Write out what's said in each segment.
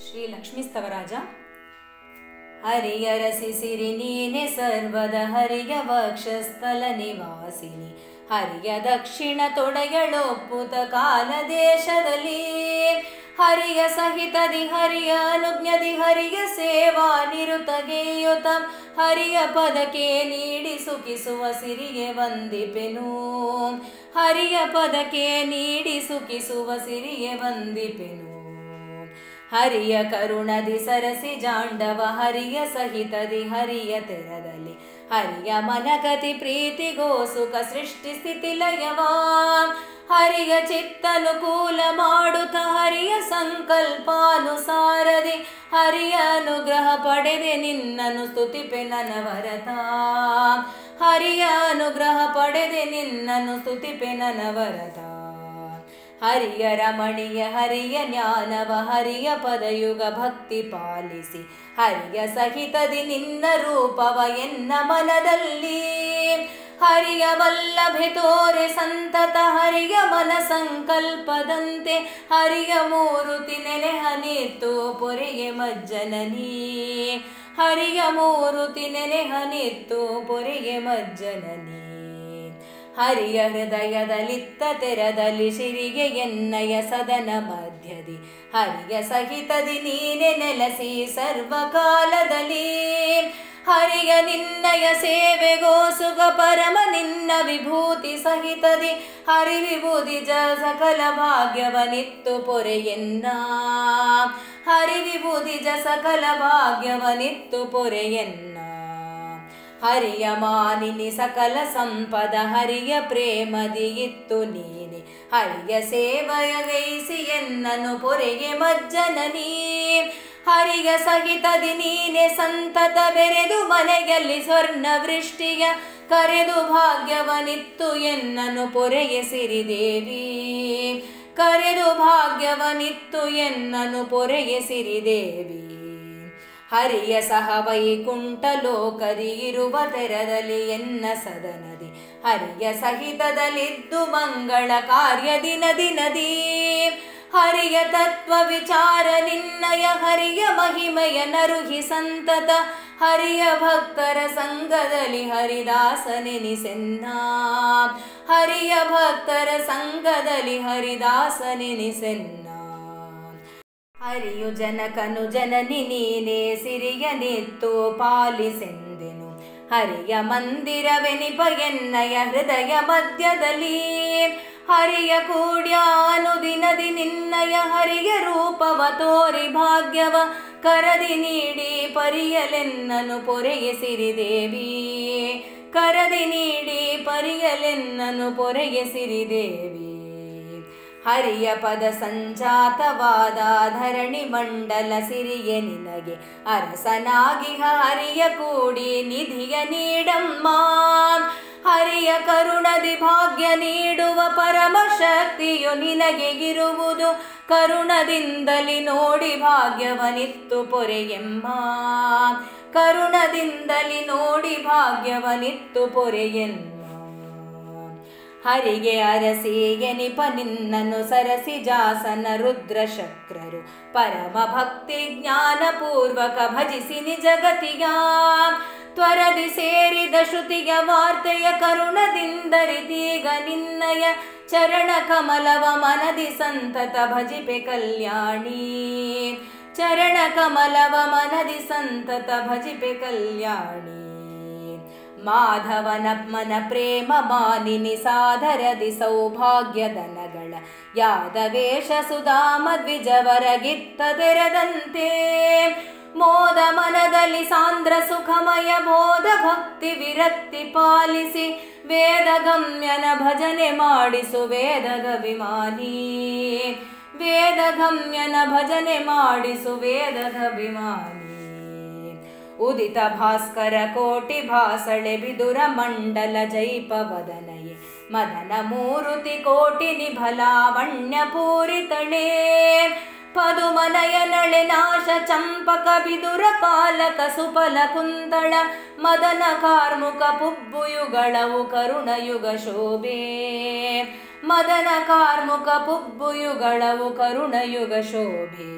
ಶ್ರೀ ಲಕ್ಷ್ಮೀ ಸ್ತವರಾಜ. ಹರಿಯ ರಸಿಸಿರಿ ನೀನೆ ಸರ್ವದ ಹರಿಯ ವಕ್ಷಸ್ಥಲ ನಿವಾಸಿನಿ, ಹರಿಯ ದಕ್ಷಿಣ ತೊಡೆಗಳೊಪ್ಪುತ ಕಾಲ ದೇಶದಲ್ಲಿ, ಹರಿಯ ಸಹಿತದಿ ಹರಿಯ ಅನುಜ್ಞದಿ ಹರಿಯ ಸೇವಾ ನಿರುತಗೆಯುತ, ಹರಿಯ ಪದಕ್ಕೆ ನೀಡಿ ಸುಖಿಸುವ ಸಿರಿಗೆ ವಂದಿಪೆನು, ಹರಿಯ ಪದಕ್ಕೆ ನೀಡಿ ಸುಖಿಸುವ ಸಿರಿಗೆ ವಂದಿಪೆನು. ಹರಿಯ ಕರುಣದಿ ಸರಸಿ ಜಾಂಡವ ಹರಿಯ ಸಹಿತದಿ ಹರಿಯ ತೆರದಲ್ಲಿ, ಹರಿಯ ಮನಗತಿ ಪ್ರೀತಿಗೋ ಸುಖ ಸೃಷ್ಟಿ ಸ್ಥಿತಿ ಲಯವಾ, ಹರಿಯ ಚಿತ್ತನುಕೂಲ ಮಾಡುತ್ತ ಹರಿಯ ಸಂಕಲ್ಪಾನುಸಾರದಿ, ಹರಿಯ ಅನುಗ್ರಹ ಪಡೆದೆ ನಿನ್ನನು ಸ್ತುತಿಪೆ ನನವರತ, ಹರಿಯ ಅನುಗ್ರಹ ಪಡೆದೆ ನಿನ್ನನು ಸ್ತುತಿಪೆ ನನವರತ. ಹರಿಯ ರಮಣೀಯ ಹರಿಯ ಜ್ಞಾನವ ಹರಿಯ ಪದಯುಗ ಭಕ್ತಿ ಪಾಲಿಸಿ, ಹರಿಯ ಸಹಿತದಿ ನಿನ್ನ ರೂಪವ ಎನ್ನ ಮನದಲ್ಲಿ, ಹರಿಯ ವಲ್ಲಭೆ ತೋರೆ ಸಂತತ ಹರಿಯ ಮನ ಸಂಕಲ್ಪದಂತೆ, ಹರಿಯ ಮೂರುತಿ ನೆನೆಹನಿತ್ತು ಪೊರೆಯೆ ಮಜ್ಜನನಿ, ಹರಿಯ ಮೂರುತಿ ನೆನೆಹನಿತ್ತು ಪೊರೆಯೆ ಮಜ್ಜನನಿ. ಹರಿಯ ಹೃದಯದಲ್ಲಿತ್ತ ತೆರದಲ್ಲಿ ಶಿರಿಗೆ ಎನ್ನಯ ಸದನ ಮಧ್ಯದಿ, ಹರಿಯ ಸಹಿತದಿ ನೀನೆ ನೆಲೆಸಿ ಸರ್ವಕಾಲದಲ್ಲಿ, ಹರಿಯ ನಿನ್ನಯ ಸೇವೆಗೋ ಸುಖ ಪರಮ ನಿನ್ನ ವಿಭೂತಿ ಸಹಿತದಿ, ಹರಿ ವಿಭೂತಿ ಜ ಸಕಲ ಭಾಗ್ಯವನಿತ್ತು ಪೊರೆಯನ್ನ, ಹರಿ ವಿಭೂತಿ ಜ ಸಕಲ ಭಾಗ್ಯವನಿತ್ತು ಪೊರೆಯನ್ನ. ಹರಿಯ ಮಾನಿನಿ ಸಕಲ ಸಂಪದ ಹರಿಯ ಪ್ರೇಮದಿ ಇತ್ತು ನೀನೆ, ಹರಿಯ ಸೇವಯ ಗೈಸಿ ಎನ್ನನು ಪೊರೆಗೆ ಮಜ್ಜನನಿ, ಹರಿಯ ಸಹಿತದಿ ನೀನೆ ಸಂತತ ಬೆರೆದು ಮನೆಯಲ್ಲಿ ಸ್ವರ್ಣ ವೃಷ್ಟಿಯ ಕರೆದು ಭಾಗ್ಯವನಿತ್ತು ಎನ್ನನು ಪೊರೆಗೆ ಸಿರಿದೇವಿ, ಕರೆದು ಭಾಗ್ಯವನಿತ್ತು ಎನ್ನನು ಪೊರೆಗೆ ಸಿರಿದೇವಿ. ಹರಿಯ ಸಹ ವೈಕುಂಠ ಲೋಕದಿ ಇರುವ ತೆರದಲ್ಲಿ ಎನ್ನ ಸದನದಿ, ಹರಿಯ ಸಹಿತದಲ್ಲಿದ್ದು ಮಂಗಳ ಕಾರ್ಯ ದಿನ ದಿನದಿ, ಹರಿಯ ತತ್ವ ವಿಚಾರ ನಿನ್ನಯ ಹರಿಯ ಮಹಿಮೆಯ ನರುಹಿ ಸಂತತ, ಹರಿಯ ಭಕ್ತರ ಸಂಗದಲ್ಲಿ ಹರಿದಾಸನೆನಿಸೆನ್ನ, ಹರಿಯ ಭಕ್ತರ ಸಂಗದಲ್ಲಿ ಹರಿದಾಸನೆನಿಸೆನ್ನ. ಹರಿಯು ಜನಕನು ಜನನಿ ನೀನೇ ಸಿರಿಯ ನಿತ್ತು ಪಾಲಿಸೆಂದೆನು, ಹರಿಯ ಮಂದಿರವೆನಿಪ ಎನ್ನಯ ಹೃದಯ ಮಧ್ಯದಲ್ಲಿ, ಹರಿಯ ಕೂಡ್ಯಾನು ದಿನದಿ ನಿನ್ನಯ ಹರಿಯ ರೂಪವ ತೋರಿ ಭಾಗ್ಯವ ಕರದಿ ನೀಡಿ ಪರಿಯಲೆನ್ನನು ಪೊರೆಗೆ ಸಿರಿದೇವಿ, ಕರದಿ ನೀಡಿ ಪರಿಯಲೆನ್ನನು ಪೊರೆಗೆ ಸಿರಿದೇವಿ. ಹರಿಯ ಪದ ಸಂಜಾತವಾದ ಧರಣಿ ಮಂಡಲ ಸಿರಿಯೆ ನಿನಗೆ ಅರಸನಾಗಿ ಹರಿಯ ಕೂಡಿ ನಿಧಿಯ ನೀಡಮ್ಮ, ಹರಿಯ ಕರುಣದಿ ಭಾಗ್ಯ ನೀಡುವ ಪರಮ ಶಕ್ತಿಯು ನಿನಗೆ ಇರುವುದು, ಕರುಣದಿಂದಲಿ ನೋಡಿ ಭಾಗ್ಯವನಿತ್ತು ಪೊರೆಯಮ್ಮ, ಕರುಣದಿಂದಲಿ ನೋಡಿ ಭಾಗ್ಯವನಿತ್ತು ಪೊರೆಯಮ್ಮ. ಹರಿಗೆ ಅರಸಿ ಎನಿಪ ನಿನ್ನನು ಸರಸಿ ಜಾಸನ ರುದ್ರ ಶಕ್ರರು, ಪರಮ ಭಕ್ತಿ ಜ್ಞಾನ ಪೂರ್ವಕ ಭಜಿಸಿ ನಿಜಗತಿಯ, ತ್ವರದಿ ಸೇರಿದ ಶ್ರುತಿಯ ವಾರ್ತೆಯ ಕರುಣದಿಂದರಿತೀಗ ನಿನ್ನಯ ಚರಣ ಕಮಲವ ಮನದಿ ಸಂತತ ಭಜಿಪೆ ಕಲ್ಯಾಣಿ, ಚರಣ ಕಮಲವ ಮನದಿ ಸಂತತ ಭಜಿಪೆ ಕಲ್ಯಾಣಿ. ಮಾಧವನ ಮನ ಪ್ರೇಮ ಮಾನಿನಿ ಸಾಧರದಿ ಸೌಭಾಗ್ಯದನಗಳ, ಯಾದವೇಶ ಸುಧಾಮ ದ್ವಿಜವರಗಿತ್ತ ತೆರದಂತೆ, ಮೋದ ಮನದಲ್ಲಿ ಸಾಂದ್ರ ಸುಖಮಯ ಬೋಧ ಭಕ್ತಿ ವಿರಕ್ತಿ ಪಾಲಿಸಿ, ವೇದ ಗಮ್ಯನ ಭಜನೆ ಮಾಡಿಸು ವೇದಗಭಿಮಾನಿ, ವೇದ ಗಮ್ಯನ ಭಜನೆ ಮಾಡಿಸು ವೇದಗಭಿಮಾನಿ. ಉದಿತ ಭಾಸ್ಕರ ಕೋಟಿ ಭಾಸಳೆ ಬಿದುರ ಮಂಡಲ ಜೈಪ ವದನಯೇ, ಮದನ ಮೂರುತಿ ಕೋಟಿ ನಿಭಲಾವಣ್ಯ ಪೂರಿತಳೆ, ಪದುಮನಯನಳೆ ನಾಶ ಚಂಪಕ ಬಿದುರ ಪಾಲಕ ಸುಫಲ ಕುಂತಳ, ಮದನ ಕಾರ್ಮುಕ ಪುಬ್ಬುಯುಗಳವು ಕರುಣಯುಗ ಶೋಭೆ, ಮದನ ಕಾರ್ಮುಕ ಪುಬ್ಬುಯುಗಳವು ಕರುಣಯುಗ ಶೋಭೆ.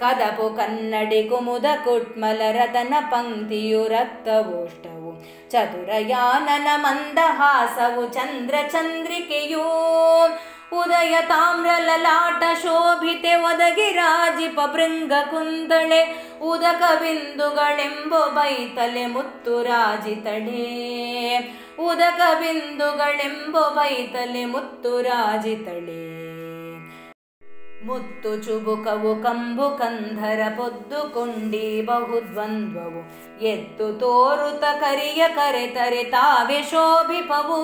ಕದಪು ಕನ್ನಡಿ ಕುಮುದ ಕುಟ್ಮಲ ರತನ ಪಂಕ್ತಿಯು ರಕ್ತವೋಷ್ಟವು ಚತುರಯಾನನ ಮಂದಹಾಸವು ಚಂದ್ರ ಚಂದ್ರಿಕೆಯೂ ಉದಯ ತಾಮ್ರ ಲಲಾಟ ಶೋಭಿತೆ ಒದಗಿ ರಾಜಿಪ ಭೃಂಗ ಕುಂದಳೆ ಉದಕ ಬಿಂದುಗಳೆಂಬೊ ಬೈತಲೆ ಮುತ್ತು ರಾಜಿತಳೆ ಉದಕ ಬಿಂದುಗಳೆಂಬೊ ಬೈತಲೆ ಮುತ್ತು ರಾಜಿತಳೆ ಮುತ್ತು ಚುಬುಕವು ಕಂಬು ಕಂಧರ ಪೊದ್ದುಕೊಂಡಿ ಬಹುದ್ವಂದ್ವವು ಎದ್ದು ತೋರುತ ಕರಿಯ ಕರೆತರೆ ತಾವೆ ಶೋಭಿಪವು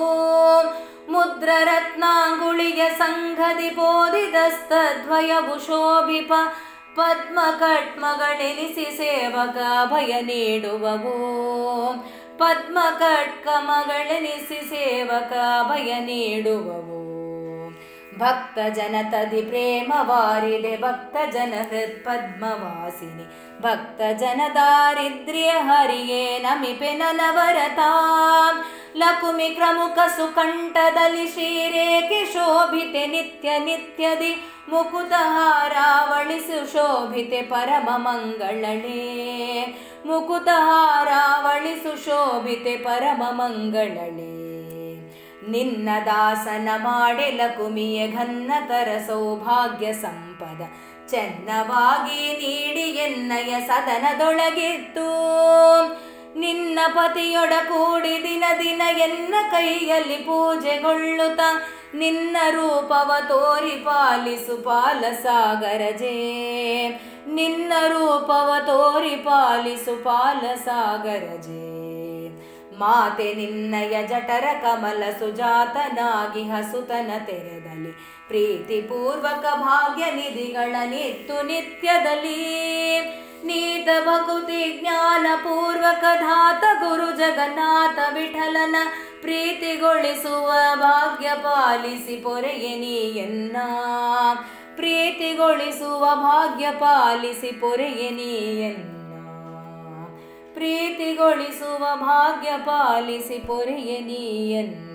ಮುದ್ರ ರತ್ನಾಂಗುಳಿಯ ಸಂಘದಿ ಬೋಧಿದಸ್ತದ್ವಯವು ಶೋಭಿಪ ಪದ್ಮ ಕಟ್ಮಗಳೆನಿಸಿ ಸೇವಕ ಅಭಯ ನೀಡುವವು ಪದ್ಮ ಕಟ್ಕಮಗಳೆನಿಸಿ ಸೇವಕ ಅಭಯ ನೀಡುವವು ಭಕ್ತ ಜನತದಿ ಪ್ರೇಮ ವಾರಿದೆ ಭಕ್ತ ಜನ ಹೃತ್ ಪದ್ಮವಾಸಿನಿ ಭಕ್ತ ಜನ ದಾರಿದ್ರ್ಯ ಹರಿಯೇ ನಮಿಪೆ ನನವರತ ಲಕುಮಿ ಪ್ರಮುಖ ಸುಕಂಠದಲ್ಲಿ ಶ್ರೀರೇಖೆ ಶೋಭಿತೆ ನಿತ್ಯ ನಿತ್ಯದಿ ಮುಕುತಹಾರಾವಳಿಸು ಶೋಭಿತೆ ಪರಮ ಮಂಗಳಳೇ ಮುಕುತಹಾರಾವಳಿಸು ಶೋಭಿತೆ ಪರಮ ಮಂಗಳಳೇ ನಿನ್ನ ದಾಸನ ಮಾಡೆ ಲಕುಮಿಯ ಘನ್ನತರ ಸೌಭಾಗ್ಯ ಸಂಪದ ಚೆನ್ನವಾಗಿ ನೀಡಿ ಎನ್ನಯ ಸದನದೊಳಗಿತ್ತು ನಿನ್ನ ಪತಿಯೊಡ ಕೂಡಿ ದಿನ ದಿನ ಎನ್ನ ಕೈಯಲ್ಲಿ ಪೂಜೆಗೊಳ್ಳುತ್ತ ನಿನ್ನ ರೂಪವ ತೋರಿ ಪಾಲಿಸು ಪಾಲಸಾಗರಜೇ ನಿನ್ನ ರೂಪವ ತೋರಿ ಪಾಲಿಸು ಪಾಲಸಾಗರಜೇ ಮಾತೆ ನಿನ್ನಯ ಜಠರ ಕಮಲ ಸುಜಾತನಾಗಿ ಹಸುತನ ತೆರೆದಲಿ ಪ್ರೀತಿಪೂರ್ವಕ ಭಾಗ್ಯ ನಿಧಿಗಳ ನಿತ್ತು ನಿತ್ಯದಲ್ಲಿ ನೀತ ಭಕುತಿ ಜ್ಞಾನ ಪೂರ್ವಕ ಧಾತ ಗುರು ಜಗನ್ನಾಥ ವಿಠಲನ ಪ್ರೀತಿಗೊಳಿಸುವ ಭಾಗ್ಯ ಪಾಲಿಸಿ ಪೊರೆಯೆ ನೀಯನ್ನ ಪ್ರೀತಿಗೊಳಿಸುವ ಭಾಗ್ಯ ಪಾಲಿಸಿ ಪೊರೆಯೆ ನೀಯನ್ನ ಪ್ರೀತಿಗೊಳಿಸುವ ಭಾಗ್ಯ ಪಾಲಿಸಿ ಪೊರೆಯೆ ನೀಯನ್ನ